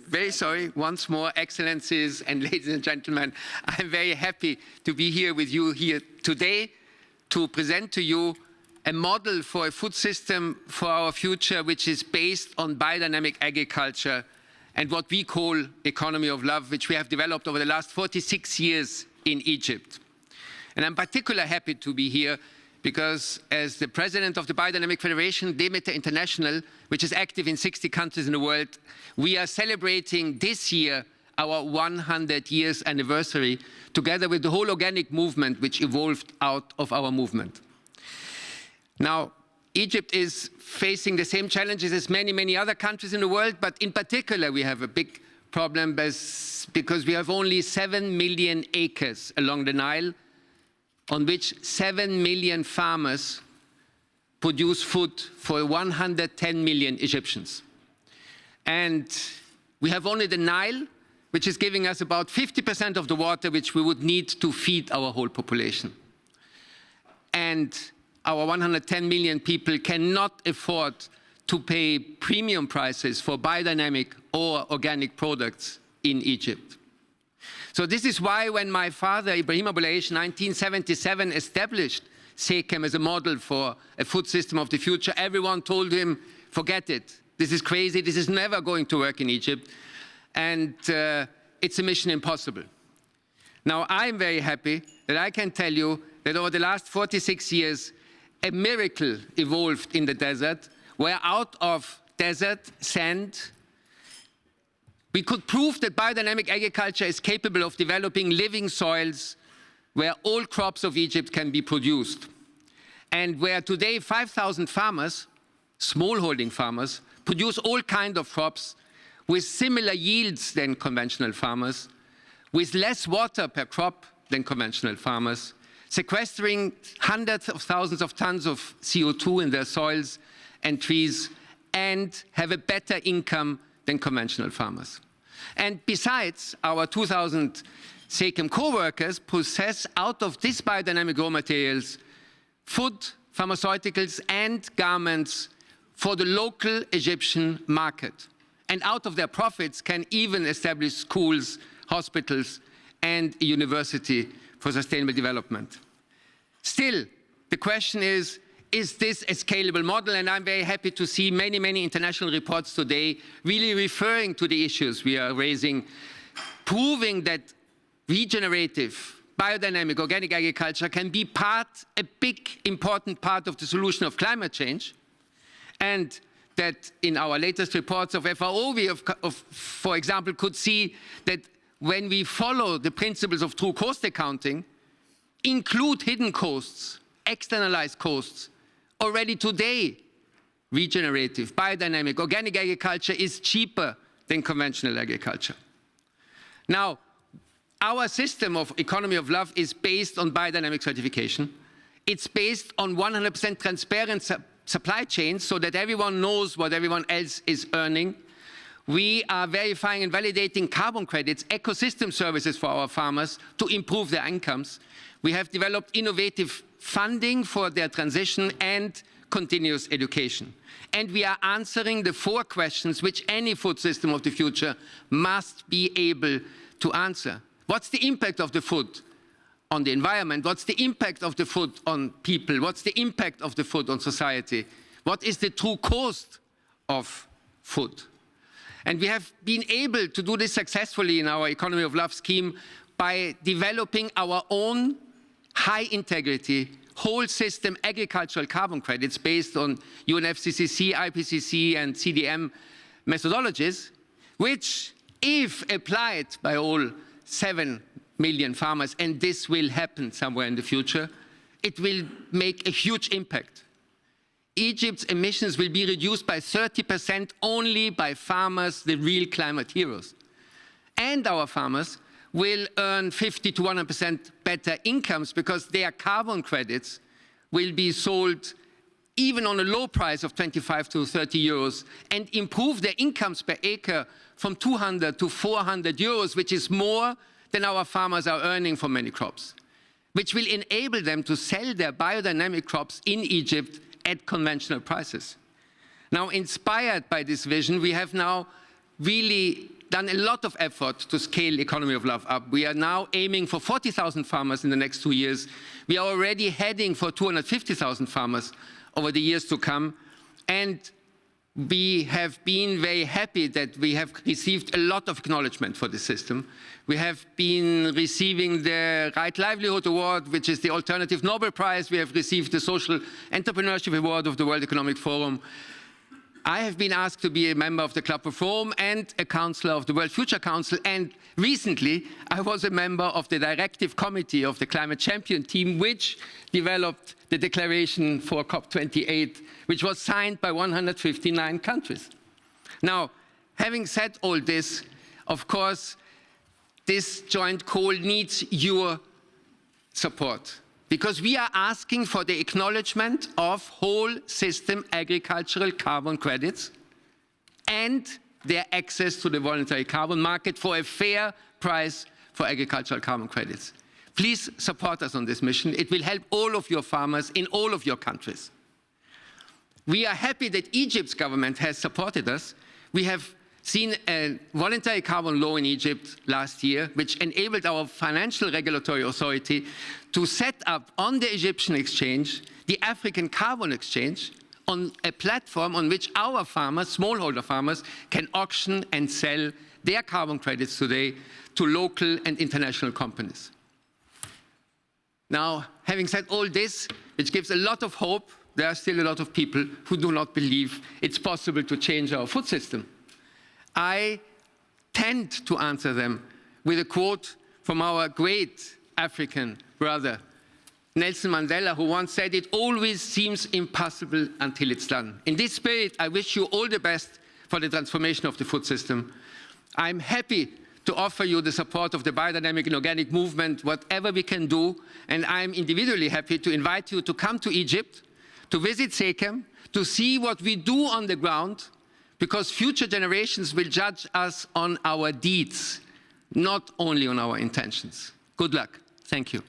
very sorry, once more, Excellencies and ladies and gentlemen, I'm very happy to be here with you here today to present to you a model for a food system for our future, which is based on biodynamic agriculture and what we call economy of love, which we have developed over the last 46 years in Egypt. And I'm particularly happy to be here because as the president of the Biodynamic Federation, Demeter International, which is active in 60 countries in the world, we are celebrating this year our 100 years anniversary, together with the whole organic movement which evolved out of our movement. Now, Egypt is facing the same challenges as many, many other countries in the world, but in particular we have a big problem because we have only 7 million acres along the Nile, on which 7 million farmers produce food for 110 million Egyptians. And we have only the Nile, which is giving us about 50% of the water which we would need to feed our whole population. And our 110 million people cannot afford to pay premium prices for biodynamic or organic products in Egypt. So this is why when my father, Ibrahim Abouleish, in 1977 established Sekem as a model for a food system of the future, everyone told him, forget it, this is crazy, this is never going to work in Egypt, and it's a mission impossible. Now, I'm very happy that I can tell you that over the last 46 years, a miracle evolved in the desert, where out of desert sand, we could prove that biodynamic agriculture is capable of developing living soils where all crops of Egypt can be produced. And where today 5,000 farmers, smallholding farmers, produce all kinds of crops with similar yields than conventional farmers, with less water per crop than conventional farmers, sequestering hundreds of thousands of tons of CO2 in their soils and trees, and have a better income than conventional farmers. And besides, our 2,000 Sekem co-workers possess out of these biodynamic raw materials food, pharmaceuticals and garments for the local Egyptian market. And out of their profits can even establish schools, hospitals and a university for sustainable development. Still, the question is this a scalable model? And I'm very happy to see many, many international reports today really referring to the issues we are raising, proving that regenerative, biodynamic, organic agriculture can be a big, important part of the solution of climate change, and that in our latest reports of FAO, we, for example, could see that when we follow the principles of true cost accounting, include hidden costs, externalized costs, already today, regenerative, biodynamic, organic agriculture is cheaper than conventional agriculture. Now, our system of economy of love is based on biodynamic certification. It's based on 100% transparent supply chains so that everyone knows what everyone else is earning. We are verifying and validating carbon credits, ecosystem services for our farmers to improve their incomes. We have developed innovative funding for their transition and continuous education. And we are answering the 4 questions which any food system of the future must be able to answer. What's the impact of the food on the environment? What's the impact of the food on people? What's the impact of the food on society? What is the true cost of food? And we have been able to do this successfully in our Economy of Love scheme by developing our own high-integrity, whole-system agricultural carbon credits based on UNFCCC, IPCC, and CDM methodologies, which, if applied by all 7 million farmers, and this will happen somewhere in the future, it will make a huge impact. Egypt's emissions will be reduced by 30% only by farmers, the real climate heroes. And our farmers will earn 50 to 100% better incomes because their carbon credits will be sold even on a low price of 25 to 30 euros and improve their incomes per acre from 200 to 400 euros, which is more than our farmers are earning for many crops, which will enable them to sell their biodynamic crops in Egypt at conventional prices. Now, inspired by this vision, we have now really done a lot of effort to scale economy of love up. We are now aiming for 40,000 farmers in the next 2 years. We are already heading for 250,000 farmers over the years to come. And we have been very happy that we have received a lot of acknowledgement for the system. We have been receiving the Right Livelihood Award, which is the alternative Nobel Prize. We have received the Social Entrepreneurship Award of the World Economic Forum. I have been asked to be a member of the Club of Rome and a counselor of the World Future Council. And recently, I was a member of the directive committee of the Climate Champion team, which developed the declaration for COP28, which was signed by 159 countries. Now, having said all this, of course, this joint call needs your support, because we are asking for the acknowledgement of whole system agricultural carbon credits and their access to the voluntary carbon market for a fair price for agricultural carbon credits. Please support us on this mission. It will help all of your farmers in all of your countries. We are happy that Egypt's government has supported us. We have seen a voluntary carbon law in Egypt last year, which enabled our financial regulatory authority to set up on the Egyptian exchange the African Carbon Exchange, on a platform on which our farmers, smallholder farmers, can auction and sell their carbon credits today to local and international companies. Now, having said all this, which gives a lot of hope, there are still a lot of people who do not believe it's possible to change our food system. I tend to answer them with a quote from our great African brother, Nelson Mandela, who once said, "It always seems impossible until it's done." In this spirit, I wish you all the best for the transformation of the food system. I'm happy to offer you the support of the biodynamic and organic movement, whatever we can do, and I'm individually happy to invite you to come to Egypt, to visit Sekem, to see what we do on the ground, because future generations will judge us on our deeds, not only on our intentions. Good luck. Thank you.